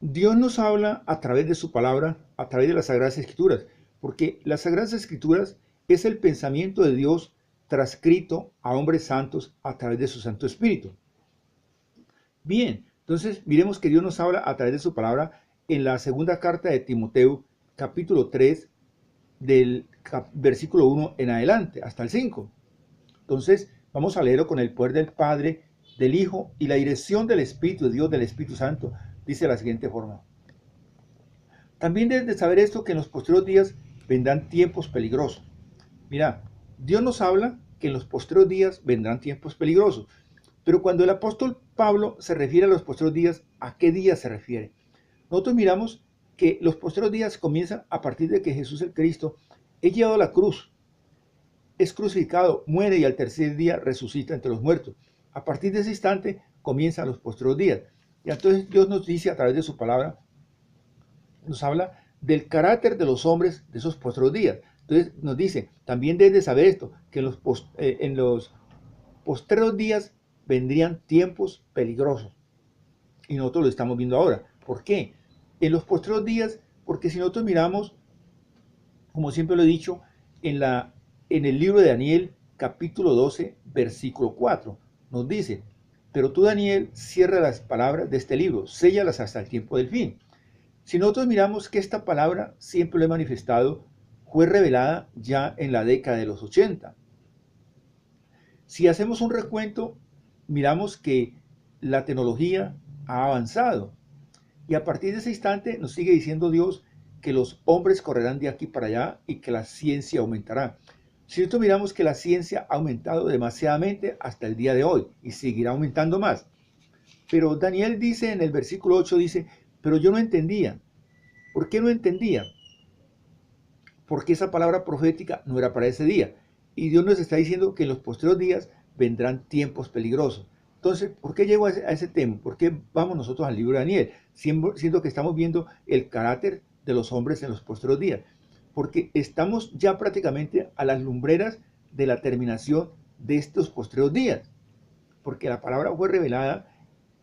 Dios nos habla a través de su palabra, a través de las Sagradas Escrituras, porque las Sagradas Escrituras es el pensamiento de Dios transcrito a hombres santos a través de su Santo Espíritu. Bien, entonces miremos que Dios nos habla a través de su palabra en la segunda carta de Timoteo, capítulo 3, del versículo 1 en adelante, hasta el 5. Entonces, vamos a leerlo con el poder del Padre, del Hijo y la dirección del Espíritu de Dios, del Espíritu Santo. Dice de la siguiente forma. También debes de saber esto, que en los posteriores días vendrán tiempos peligrosos. Mira, Dios nos habla que en los posteriores días vendrán tiempos peligrosos. Pero cuando el apóstol Pablo se refiere a los posteriores días, ¿a qué días se refiere? Nosotros miramos que los posteriores días comienzan a partir de que Jesús el Cristo es llevado a la cruz, es crucificado, muere y al tercer día resucita entre los muertos. A partir de ese instante comienzan los posteriores días. Y entonces Dios nos dice a través de su palabra, nos habla del carácter de los hombres de esos posteriores días. Entonces nos dice, también debes de saber esto, que en los posteriores días vendrían tiempos peligrosos. Y nosotros lo estamos viendo ahora. ¿Por qué? En los posteriores días, porque si nosotros miramos, como siempre lo he dicho, en el libro de Daniel, capítulo 12, versículo 4, nos dice, pero tú, Daniel, cierra las palabras de este libro, séllalas hasta el tiempo del fin. Si nosotros miramos que esta palabra, siempre lo he manifestado, fue revelada ya en la década de los 80. Si hacemos un recuento, miramos que la tecnología ha avanzado. Y a partir de ese instante nos sigue diciendo Dios que los hombres correrán de aquí para allá y que la ciencia aumentará. Si nosotros miramos que la ciencia ha aumentado demasiadamente hasta el día de hoy y seguirá aumentando más. Pero Daniel dice en el versículo 8, dice, pero yo no entendía. ¿Por qué no entendía? Porque esa palabra profética no era para ese día. Y Dios nos está diciendo que en los posteriores días vendrán tiempos peligrosos. Entonces, ¿por qué llego a ese tema? ¿Por qué vamos nosotros al libro de Daniel? Siendo que estamos viendo el carácter de los hombres en los posteriores días. Porque estamos ya prácticamente a las lumbreras de la terminación de estos posteriores días. Porque la palabra fue revelada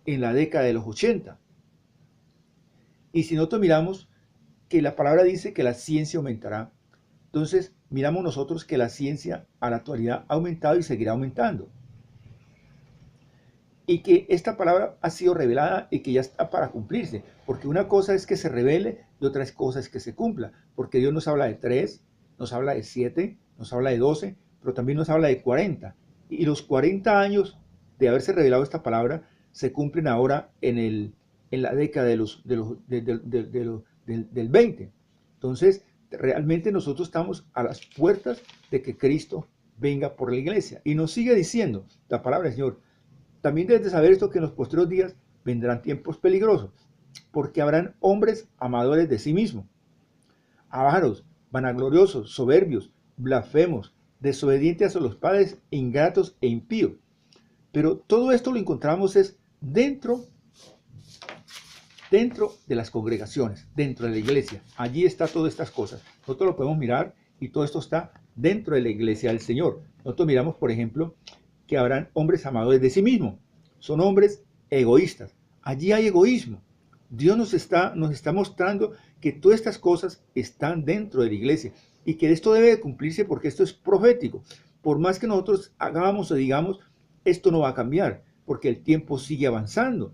en la década de los 80. Y si nosotros miramos que la palabra dice que la ciencia aumentará, entonces miramos nosotros que la ciencia a la actualidad ha aumentado y seguirá aumentando. Y que esta palabra ha sido revelada y que ya está para cumplirse. Porque una cosa es que se revele y otra cosa es que se cumpla. Porque Dios nos habla de 3, nos habla de 7, nos habla de 12, pero también nos habla de 40. Y los 40 años de haberse revelado esta palabra se cumplen ahora en la década del 20. Entonces, realmente nosotros estamos a las puertas de que Cristo venga por la iglesia. Y nos sigue diciendo la palabra del Señor. También debes de saber esto, que en los posteriores días vendrán tiempos peligrosos, porque habrán hombres amadores de sí mismos, avaros, vanagloriosos, soberbios, blasfemos, desobedientes a los padres, ingratos e impíos. Pero todo esto lo encontramos es dentro de las congregaciones, dentro de la iglesia. Allí está todas estas cosas. Nosotros lo podemos mirar y todo esto está dentro de la iglesia del Señor. Nosotros miramos, por ejemplo, que habrán hombres amadores de sí mismos. Son hombres egoístas. Allí hay egoísmo. Dios nos está mostrando que todas estas cosas están dentro de la iglesia y que esto debe de cumplirse porque esto es profético. Por más que nosotros hagamos o digamos, esto no va a cambiar porque el tiempo sigue avanzando.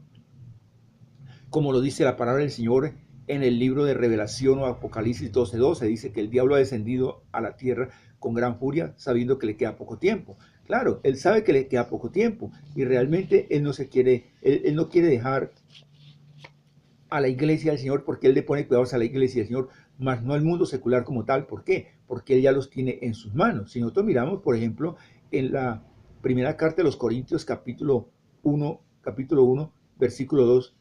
Como lo dice la palabra del Señor en el libro de Revelación o Apocalipsis 12:12, dice que el diablo ha descendido a la tierra con gran furia, sabiendo que le queda poco tiempo. Claro, él sabe que le queda poco tiempo y realmente él no quiere dejar a la iglesia del Señor porque él le pone cuidados a la iglesia del Señor, más no al mundo secular como tal. ¿Por qué? Porque él ya los tiene en sus manos. Si nosotros miramos, por ejemplo, en la primera carta de los Corintios, capítulo 1, versículo 2,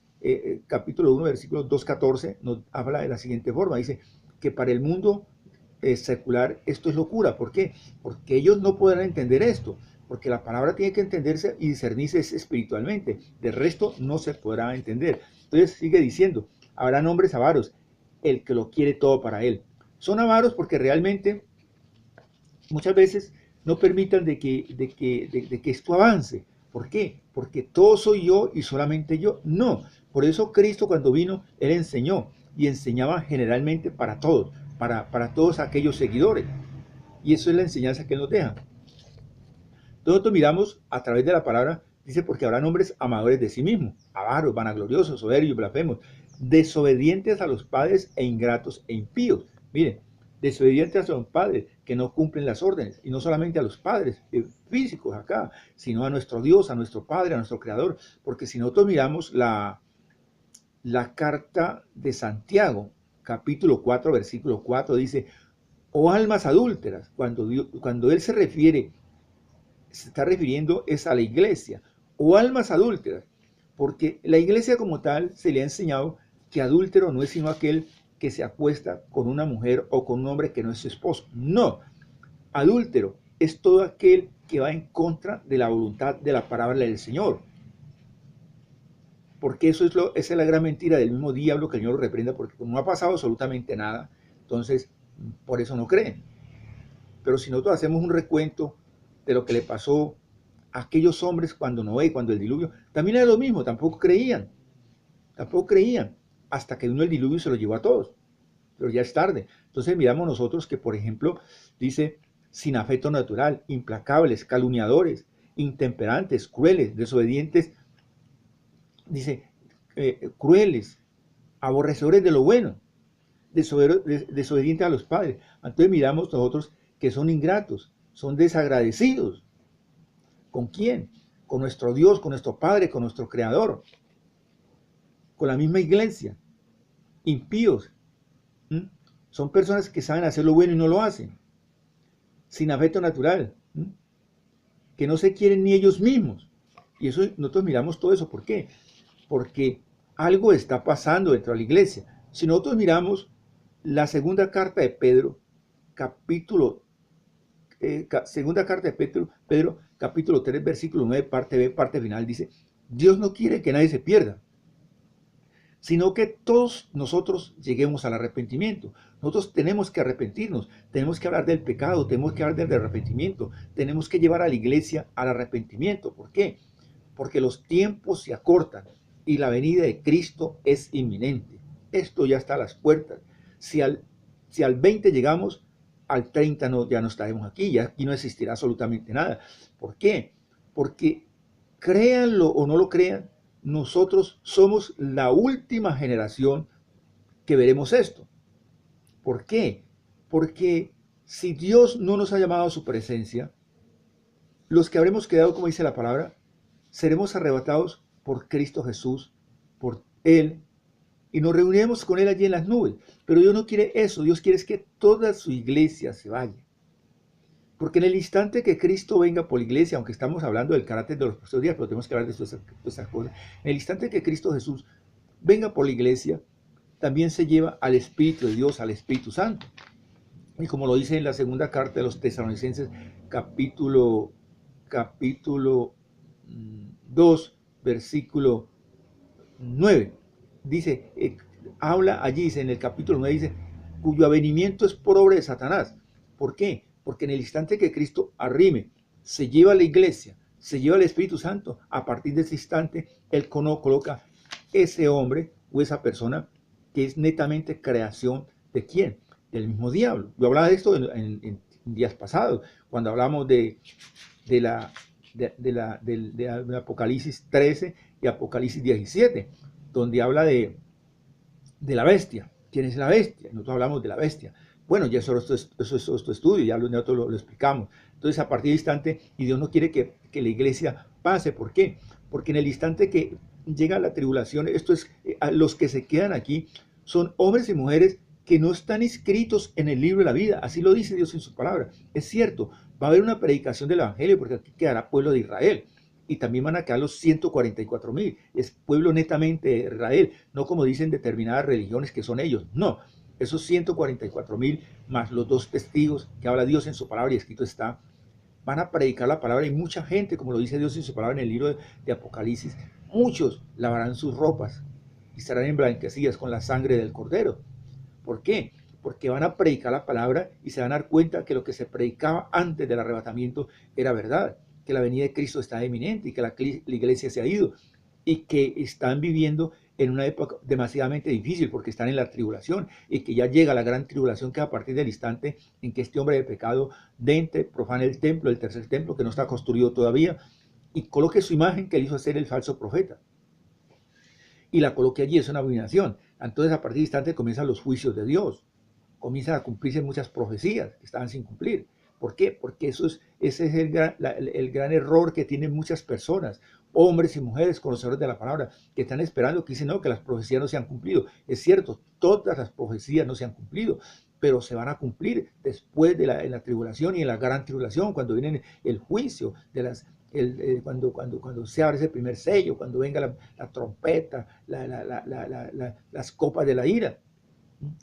capítulo 1, versículo 2:14, nos habla de la siguiente forma. Dice que para el mundo secular esto es locura. ¿Por qué? Porque ellos no podrán entender esto. Porque la palabra tiene que entenderse y discernirse espiritualmente. De resto no se podrá entender. Entonces sigue diciendo, habrán hombres avaros, el que lo quiere todo para él. Son avaros porque realmente muchas veces no permitan de que esto avance. ¿Por qué? Porque todo soy yo y solamente yo. No. Por eso Cristo cuando vino, Él enseñó y enseñaba generalmente para todos, para todos aquellos seguidores. Y eso es la enseñanza que Él nos deja. Nosotros miramos a través de la palabra, dice, porque habrán hombres amadores de sí mismos, avaros, vanagloriosos, soberbios, blasfemos, desobedientes a los padres e ingratos e impíos. Miren, desobedientes a los padres que no cumplen las órdenes, y no solamente a los padres físicos acá, sino a nuestro Dios, a nuestro Padre, a nuestro Creador, porque si nosotros miramos la carta de Santiago, capítulo 4, versículo 4, dice, o almas adúlteras, cuando Él se está refiriendo es a la iglesia, o almas adúlteras, porque la iglesia como tal se le ha enseñado que adúltero no es sino aquel que se acuesta con una mujer o con un hombre que no es su esposo. No, adúltero es todo aquel que va en contra de la voluntad de la palabra del Señor. Porque esa es la gran mentira del mismo diablo, que el Señor lo reprenda, porque como no ha pasado absolutamente nada, entonces por eso no creen. Pero si nosotros hacemos un recuento de lo que le pasó a aquellos hombres cuando Noé, cuando el diluvio, también era lo mismo, tampoco creían, hasta que vino el diluvio y se lo llevó a todos, pero ya es tarde. Entonces miramos nosotros que, por ejemplo, dice, sin afecto natural, implacables, calumniadores, intemperantes, crueles, desobedientes, dice, crueles, aborrecedores de lo bueno, desobedientes a los padres. Entonces miramos nosotros que son ingratos, son desagradecidos. ¿Con quién? Con nuestro Dios, con nuestro Padre, con nuestro Creador, con la misma iglesia. Impíos. Son personas que saben hacer lo bueno y no lo hacen. Sin afecto natural. Que no se quieren ni ellos mismos. Y eso nosotros miramos todo eso. ¿Por qué? Porque algo está pasando dentro de la iglesia. Si nosotros miramos la segunda carta de Pedro, segunda carta de Pedro, capítulo 3, versículo 9, parte B, parte final, dice, Dios no quiere que nadie se pierda, sino que todos nosotros lleguemos al arrepentimiento. Nosotros tenemos que arrepentirnos, tenemos que hablar del pecado, tenemos que hablar del arrepentimiento, tenemos que llevar a la iglesia al arrepentimiento. ¿Por qué? Porque los tiempos se acortan y la venida de Cristo es inminente. Esto ya está a las puertas. Si al 20 llegamos, al 30 ya no estaremos aquí, ya aquí no existirá absolutamente nada. ¿Por qué? Porque créanlo o no lo crean, nosotros somos la última generación que veremos esto. ¿Por qué? Porque si Dios no nos ha llamado a su presencia, los que habremos quedado, como dice la palabra, seremos arrebatados por Cristo Jesús, por Él, y nos reuniremos con Él allí en las nubes. Pero Dios no quiere eso, Dios quiere que toda su iglesia se vaya. Porque en el instante que Cristo venga por la iglesia, aunque estamos hablando del carácter de los próximos días, pero tenemos que hablar de todas esas cosas, en el instante que Cristo Jesús venga por la iglesia, también se lleva al Espíritu de Dios, al Espíritu Santo. Y como lo dice en la segunda carta de los Tesalonicenses, capítulo 2, versículo 9, dice, habla allí, dice, en el capítulo 9, dice, cuyo avenimiento es por obra de Satanás. ¿Por qué? Porque en el instante que Cristo arrime, se lleva a la iglesia, se lleva al Espíritu Santo, a partir de ese instante, Él coloca ese hombre o esa persona que es netamente creación de ¿quién? Del mismo diablo. Yo hablaba de esto en días pasados, cuando hablamos de Apocalipsis 13 y Apocalipsis 17, donde habla de la bestia. ¿Quién es la bestia? Nosotros hablamos de la bestia. Bueno, ya eso es otro estudio, ya nosotros lo explicamos. Entonces, a partir del instante, y Dios no quiere que la iglesia pase. ¿Por qué? Porque en el instante que llega la tribulación, esto es, los que se quedan aquí son hombres y mujeres que no están inscritos en el libro de la vida. Así lo dice Dios en su palabra. Es cierto, va a haber una predicación del evangelio, porque aquí quedará pueblo de Israel. Y también van a quedar los 144,000. Es pueblo netamente de Israel, no como dicen determinadas religiones que son ellos. No, esos 144,000 más los 2 testigos que habla Dios en su palabra y escrito está, van a predicar la palabra. Y mucha gente, como lo dice Dios en su palabra en el libro de Apocalipsis, muchos lavarán sus ropas y estarán emblanquecidas con la sangre del Cordero. ¿Por qué? Porque van a predicar la palabra y se van a dar cuenta que lo que se predicaba antes del arrebatamiento era verdad. que la venida de Cristo está inminente y que la iglesia se ha ido y que están viviendo en una época demasiadamente difícil porque están en la tribulación y que ya llega la gran tribulación, que a partir del instante en que este hombre de pecado entre, profane el templo, el tercer templo que no está construido todavía, y coloque su imagen que él hizo hacer el falso profeta y la coloque allí. Es una abominación. Entonces a partir del instante comienzan los juicios de Dios, comienzan a cumplirse muchas profecías que estaban sin cumplir. ¿Por qué? Porque ese es el gran error que tienen muchas personas, hombres y mujeres conocedores de la palabra, que están esperando, que dicen no, que las profecías no se han cumplido. Es cierto, todas las profecías no se han cumplido, pero se van a cumplir después de la tribulación y en la gran tribulación, cuando viene el juicio, cuando se abre ese primer sello, cuando venga la trompeta, las copas de la ira.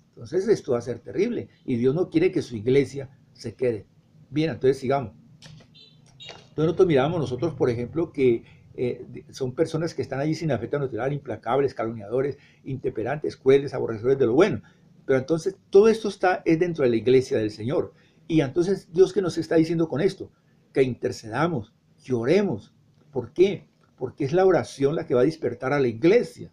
Entonces esto va a ser terrible y Dios no quiere que su iglesia se quede. Bien, entonces sigamos. Entonces nosotros, por ejemplo, que son personas que están allí sin afecto natural, implacables, calumniadores, intemperantes, crueles, aborrecedores de lo bueno. Pero entonces todo esto es dentro de la iglesia del Señor. Y entonces Dios, ¿qué nos está diciendo con esto? Que intercedamos, que oremos. ¿Por qué? Porque es la oración la que va a despertar a la iglesia.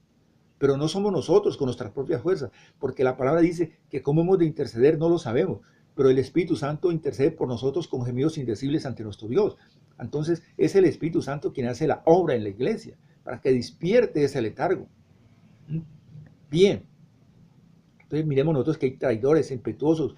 Pero no somos nosotros con nuestras propias fuerzas, porque la palabra dice que cómo hemos de interceder no lo sabemos, pero el Espíritu Santo intercede por nosotros con gemidos indecibles ante nuestro Dios. Entonces es el Espíritu Santo quien hace la obra en la iglesia, para que despierte ese letargo. Bien, entonces miremos nosotros que hay traidores, impetuosos,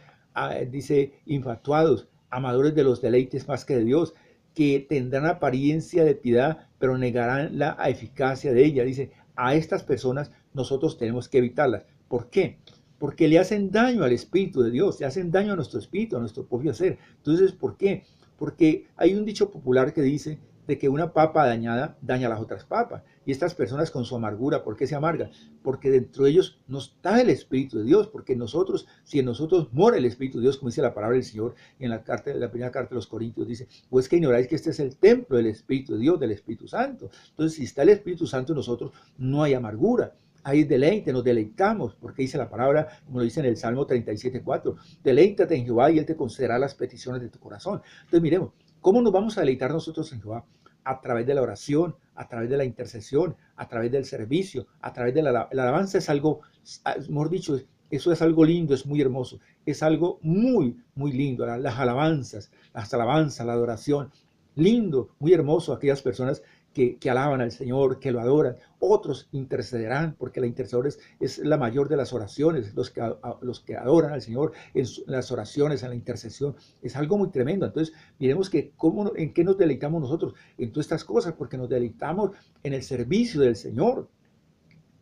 dice infatuados, amadores de los deleites más que de Dios, que tendrán apariencia de piedad, pero negarán la eficacia de ella. Dice, a estas personas nosotros tenemos que evitarlas. ¿Por qué? Porque le hacen daño al Espíritu de Dios, le hacen daño a nuestro espíritu, a nuestro propio ser. Entonces, ¿por qué? Porque hay un dicho popular que dice de que una papa dañada daña a las otras papas. Y estas personas con su amargura, ¿por qué se amargan? Porque dentro de ellos no está el Espíritu de Dios, porque si en nosotros mora el Espíritu de Dios, como dice la palabra del Señor en la primera carta de los Corintios, dice, pues que ignoráis que este es el templo del Espíritu de Dios, del Espíritu Santo. Entonces, si está el Espíritu Santo en nosotros, no hay amargura. Hay deleite, nos deleitamos, porque dice la palabra, como lo dice en el Salmo 37:4, deleítate en Jehová y Él te concederá las peticiones de tu corazón. Entonces miremos, ¿cómo nos vamos a deleitar nosotros en Jehová? A través de la oración, a través de la intercesión, a través del servicio, a través de la alabanza. Es algo, mejor dicho, eso es algo lindo, es muy hermoso, es algo muy, muy lindo. Las alabanzas, la adoración, lindo, muy hermoso, aquellas personas que alaban al Señor, que lo adoran. Otros intercederán, porque la intercesión es la mayor de las oraciones, los que adoran al Señor en las oraciones, en la intercesión. Es algo muy tremendo. Entonces, miremos que en qué nos deleitamos nosotros, en todas estas cosas, porque nos deleitamos en el servicio del Señor.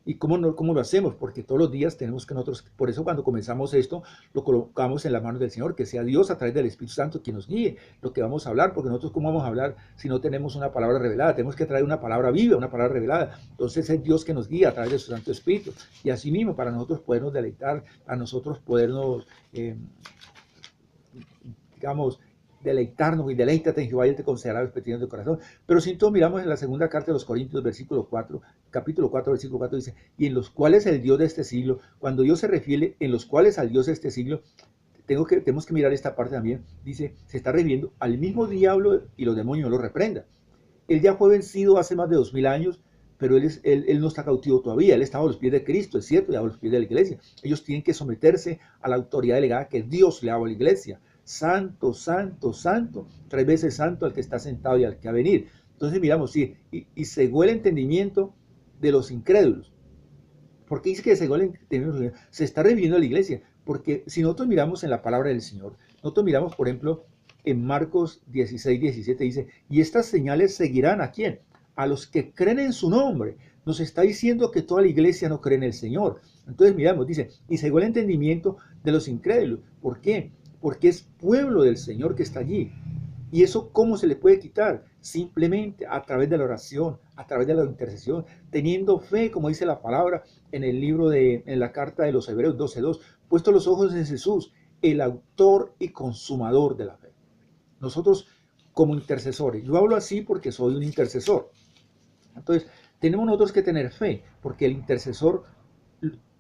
¿Y cómo lo hacemos? Porque todos los días tenemos que nosotros, por eso cuando comenzamos esto, lo colocamos en las manos del Señor, que sea Dios a través del Espíritu Santo quien nos guíe lo que vamos a hablar, porque nosotros cómo vamos a hablar si no tenemos una palabra revelada. Tenemos que traer una palabra viva, una palabra revelada. Entonces es Dios que nos guía a través de su Santo Espíritu. Y así mismo, para nosotros podernos deleitar, a nosotros podernos, digamos, deleitarnos, y deleítate en Jehová y Él te concederá las peticiones de corazón. Pero si entonces miramos en la segunda carta de los Corintios, capítulo 4, versículo 4, dice, y en los cuales el Dios de este siglo, cuando Dios se refiere en los cuales al Dios de este siglo, tenemos que mirar esta parte también, dice, se está refiriendo al mismo diablo y los demonios no lo reprendan. Él ya fue vencido hace más de 2000 años, pero él no está cautivo todavía, él está a los pies de Cristo, es cierto, y a los pies de la iglesia. Ellos tienen que someterse a la autoridad delegada que Dios le ha dado a la iglesia. Santo, santo, santo, 3 veces santo al que está sentado y al que ha venir. Entonces miramos, sí, y cegó el entendimiento de los incrédulos. ¿Por qué dice que cegó el entendimiento? Se está refiriendo a la iglesia, porque si nosotros miramos en la palabra del Señor, nosotros miramos, por ejemplo, en Marcos 16:17 dice, y estas señales seguirán ¿a quién? A los que creen en su nombre. Nos está diciendo que toda la iglesia no cree en el Señor. Entonces miramos, dice, y cegó el entendimiento de los incrédulos. ¿Por qué? Porque es pueblo del Señor que está allí. ¿Y eso cómo se le puede quitar? Simplemente a través de la oración, a través de la intercesión, teniendo fe, como dice la palabra en el libro en la carta de los Hebreos 12:2, puesto los ojos en Jesús, el autor y consumador de la fe. Nosotros como intercesores, yo hablo así porque soy un intercesor. Entonces, tenemos nosotros que tener fe, porque el intercesor,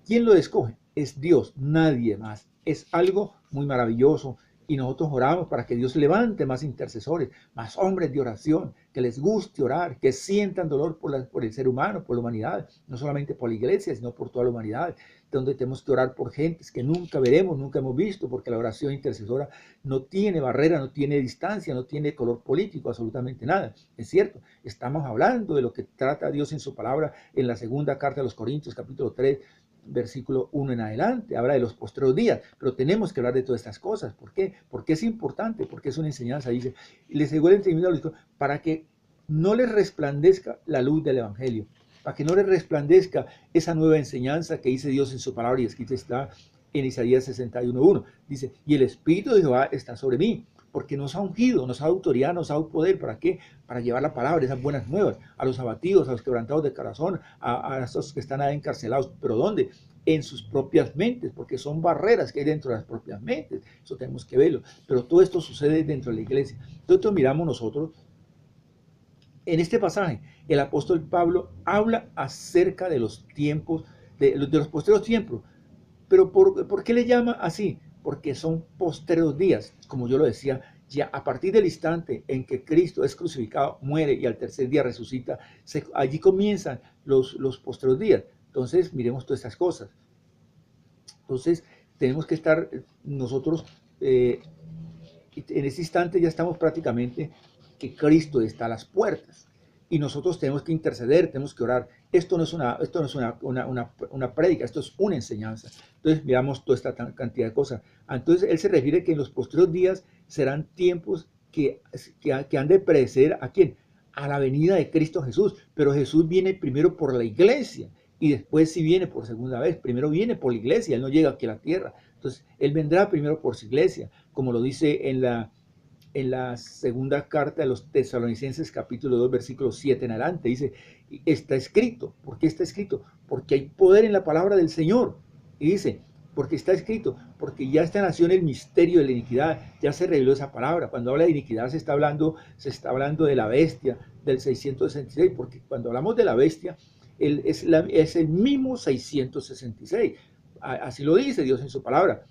¿quién lo escoge? Es Dios, nadie más. Es algo muy maravilloso Y nosotros oramos para que Dios levante más intercesores, más hombres de oración, que les guste orar, que sientan dolor por el ser humano, por la humanidad, no solamente por la iglesia, sino por toda la humanidad, donde tenemos que orar por gentes que nunca veremos, nunca hemos visto, porque la oración intercesora no tiene barrera, no tiene distancia, no tiene color político, absolutamente nada. Es cierto, estamos hablando de lo que trata Dios en su palabra en la segunda carta de los Corintios, capítulo 3, versículo 1 en adelante, habla de los postreros días, pero tenemos que hablar de todas estas cosas. ¿Por qué? Porque es importante, porque es una enseñanza, dice, y les llegó el entendimiento para que no les resplandezca la luz del Evangelio, para que no les resplandezca esa nueva enseñanza que dice Dios en su palabra y escrito está en Isaías 61:1. Dice, y el Espíritu de Jehová está sobre mí, porque nos ha ungido, nos ha dado autoridad, nos ha dado poder. ¿Para qué? Para llevar la palabra, esas buenas nuevas, a los abatidos, a los quebrantados de corazón, a esos que están ahí encarcelados. ¿Pero dónde? En sus propias mentes, porque son barreras que hay dentro de las propias mentes. Eso tenemos que verlo. Pero todo esto sucede dentro de la iglesia. Entonces miramos nosotros, en este pasaje, el apóstol Pablo habla acerca de los tiempos, de los postreros tiempos. Pero ¿por qué le llama así? Porque son postreros días, como yo lo decía, ya a partir del instante en que Cristo es crucificado, muere y al tercer día resucita, allí comienzan los postreros días. Entonces, miremos todas estas cosas. Entonces, tenemos que estar nosotros, en ese instante ya estamos prácticamente que Cristo está a las puertas. Y nosotros tenemos que interceder, tenemos que orar. Esto no es una prédica, esto es una enseñanza. Entonces, veamos toda esta cantidad de cosas. Entonces, él se refiere que en los posteriores días serán tiempos que han de preceder ¿a quién? A la venida de Cristo Jesús. Pero Jesús viene primero por la iglesia y después sí viene por segunda vez. Primero viene por la iglesia, él no llega aquí a la tierra. Entonces, él vendrá primero por su iglesia, como lo dice en la segunda carta de los Tesalonicenses, capítulo 2, versículo 7 en adelante. Dice, está escrito. ¿Por qué está escrito? Porque hay poder en la palabra del Señor. Y dice, porque está escrito, porque ya está nació en el misterio de la iniquidad, ya se reveló esa palabra. Cuando habla de iniquidad se está hablando de la bestia, del 666, porque cuando hablamos de la bestia, es el mismo 666. Así lo dice Dios en su palabra.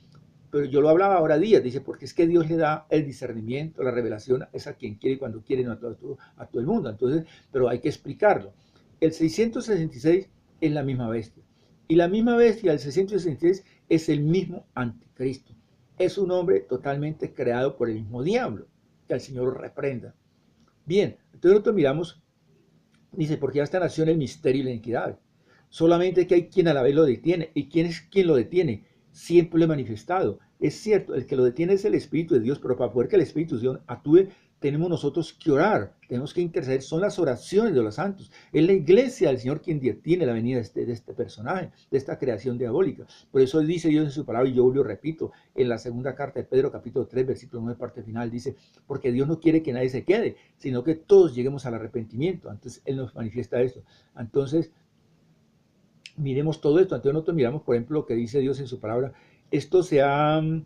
Pero yo lo hablaba ahora días, dice, porque es que Dios le da el discernimiento, la revelación, es a quien quiere y cuando quiere, no a todo el mundo. Entonces, pero hay que explicarlo. El 666 es la misma bestia. Y la misma bestia, el 666, es el mismo anticristo. Es un hombre totalmente creado por el mismo diablo. Que el Señor lo reprenda. Bien, entonces nosotros miramos, dice, porque ya está nació en el misterio y la iniquidad. Solamente que hay quien a la vez lo detiene. ¿Y quién es quien lo detiene? Siempre lo he manifestado. Es cierto, el que lo detiene es el Espíritu de Dios, pero para poder que el Espíritu de Dios actúe, tenemos nosotros que orar, tenemos que interceder. Son las oraciones de los santos. Es la iglesia del Señor quien detiene la venida de este personaje, de esta creación diabólica. Por eso dice Dios en su palabra, y yo lo repito, en la segunda carta de Pedro, capítulo 3, versículo 9, parte final, dice, porque Dios no quiere que nadie se quede, sino que todos lleguemos al arrepentimiento. Entonces, Él nos manifiesta esto. Entonces, miremos todo esto. Entonces nosotros miramos, por ejemplo, lo que dice Dios en su palabra. Esto se harán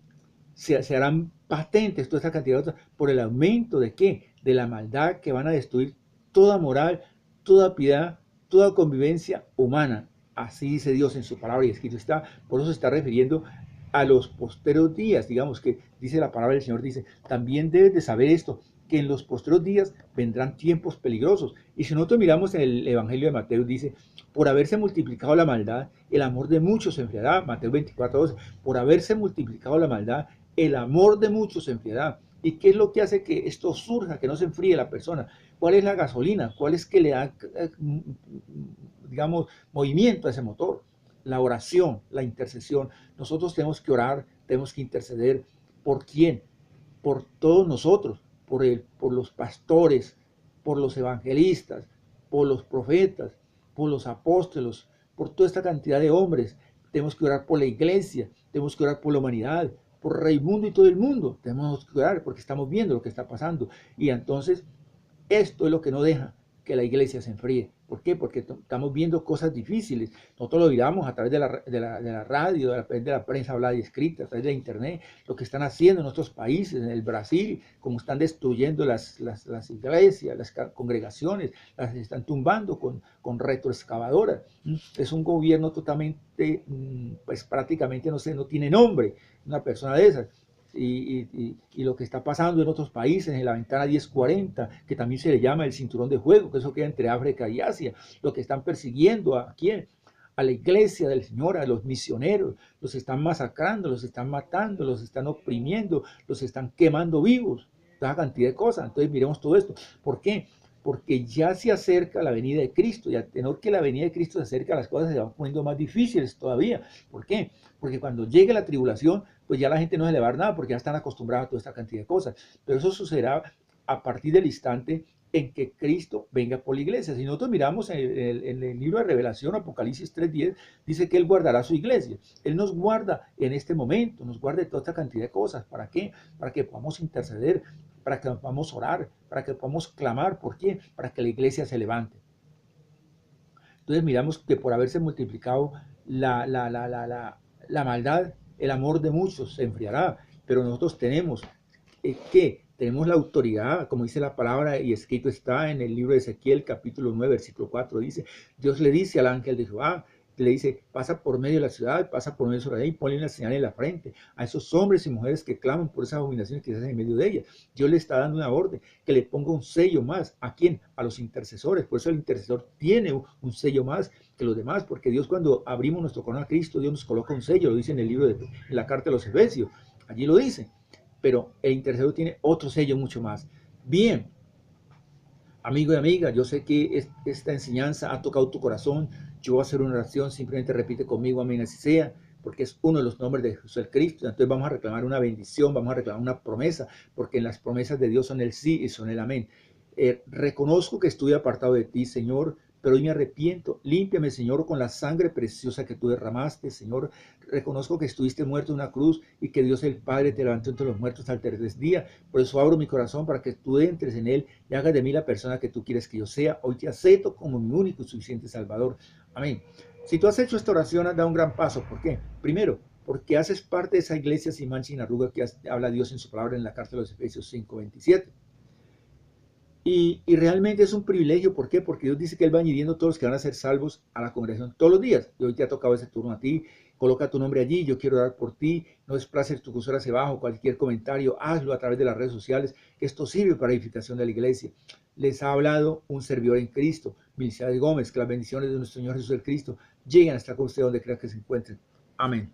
patentes, toda esta cantidad de cosas, por el aumento de ¿qué? De la maldad, que van a destruir toda moral, toda piedad, toda convivencia humana. Así dice Dios en su palabra y escrito está. Por eso se está refiriendo a los posteros días. Digamos que dice la palabra del Señor, dice, también debes de saber esto, que en los postreros días vendrán tiempos peligrosos. Y si nosotros miramos en el Evangelio de Mateo, dice, por haberse multiplicado la maldad, el amor de muchos se enfriará. Mateo 24:12, por haberse multiplicado la maldad, el amor de muchos se enfriará. ¿Y qué es lo que hace que esto surja, que no se enfríe la persona? ¿Cuál es la gasolina? ¿Cuál es que le da, digamos, movimiento a ese motor? La oración, la intercesión. Nosotros tenemos que orar, tenemos que interceder. ¿Por quién? Por todos nosotros, por los pastores, por los evangelistas, por los profetas, por los apóstolos, por toda esta cantidad de hombres. Tenemos que orar por la iglesia, tenemos que orar por la humanidad, por Raimundo y todo el mundo. Tenemos que orar porque estamos viendo lo que está pasando. Y entonces, esto es lo que no deja que la iglesia se enfríe. ¿Por qué? Porque estamos viendo cosas difíciles. Nosotros lo miramos a través de la radio, a través de la prensa hablada y escrita, a través de la internet, lo que están haciendo en nuestros países, en el Brasil, cómo están destruyendo las iglesias, las congregaciones, las están tumbando con retroexcavadoras. Es un gobierno totalmente, pues prácticamente no tiene nombre, una persona de esas. y lo que está pasando en otros países, en la ventana 1040, que también se le llama el cinturón de fuego, que eso queda entre África y Asia, lo que están persiguiendo a quién, a la iglesia del Señor, a los misioneros, los están masacrando, los están matando, los están oprimiendo, los están quemando vivos, toda cantidad de cosas. Entonces miremos todo esto. ¿Por qué? Porque ya se acerca la venida de Cristo, y al tenor que la venida de Cristo se acerca, las cosas se van poniendo más difíciles todavía. ¿Por qué? Porque cuando llegue la tribulación, pues ya la gente no se le va a dar nada, porque ya están acostumbrados a toda esta cantidad de cosas. Pero eso sucederá a partir del instante en que Cristo venga por la iglesia. Si nosotros miramos en el libro de Revelación, Apocalipsis 3:10, dice que Él guardará su iglesia. Él nos guarda en este momento, nos guarda de toda esta cantidad de cosas. ¿Para qué? Para que podamos interceder, para que podamos orar, para que podamos clamar. ¿Por qué? Para que la iglesia se levante. Entonces miramos que por haberse multiplicado la maldad, el amor de muchos se enfriará, pero nosotros tenemos que tenemos la autoridad, como dice la palabra y escrito está en el libro de Ezequiel, capítulo 9, versículo 4, dice, Dios le dice al ángel de Jehová, le dice, pasa por medio de la ciudad, pasa por medio de la ciudad y ponle una señal en la frente a esos hombres y mujeres que claman por esas abominaciones que se hacen en medio de ellas. Dios le está dando una orden, que le ponga un sello más. ¿A quién? A los intercesores. Por eso el intercesor tiene un sello más que los demás, porque Dios, cuando abrimos nuestro corazón a Cristo, Dios nos coloca un sello, lo dice en el libro en la carta de los Efesios, allí lo dice. Pero el intercesor tiene otro sello mucho más. Bien, amigo y amiga, yo sé que esta enseñanza ha tocado tu corazón. Yo voy a hacer una oración, simplemente repite conmigo, amén, así sea, porque es uno de los nombres de Jesús el Cristo. Entonces vamos a reclamar una bendición, vamos a reclamar una promesa, porque las promesas de Dios son el sí y son el amén. Reconozco que estoy apartado de ti, Señor, pero hoy me arrepiento. Límpiame, Señor, con la sangre preciosa que tú derramaste, Señor. Reconozco que estuviste muerto en una cruz y que Dios el Padre te levantó entre los muertos al tercer día. Por eso abro mi corazón para que tú entres en él y hagas de mí la persona que tú quieres que yo sea. Hoy te acepto como mi único y suficiente Salvador. Amén. Si tú has hecho esta oración, has dado un gran paso. ¿Por qué? Primero, porque haces parte de esa iglesia sin mancha y sin arruga que habla Dios en su palabra en la carta de los Efesios 5:27. Y realmente es un privilegio. ¿Por qué? Porque Dios dice que Él va añadiendo todos los que van a ser salvos a la congregación todos los días. Y hoy te ha tocado ese turno a ti. Coloca tu nombre allí. Yo quiero orar por ti. No desplaces tu cursor hacia abajo. Cualquier comentario, hazlo a través de las redes sociales. Esto sirve para edificación de la iglesia. Les ha hablado un servidor en Cristo, Milicia de Gómez. Que las bendiciones de nuestro Señor Jesús el Cristo lleguen hasta con usted donde crea que se encuentren. Amén.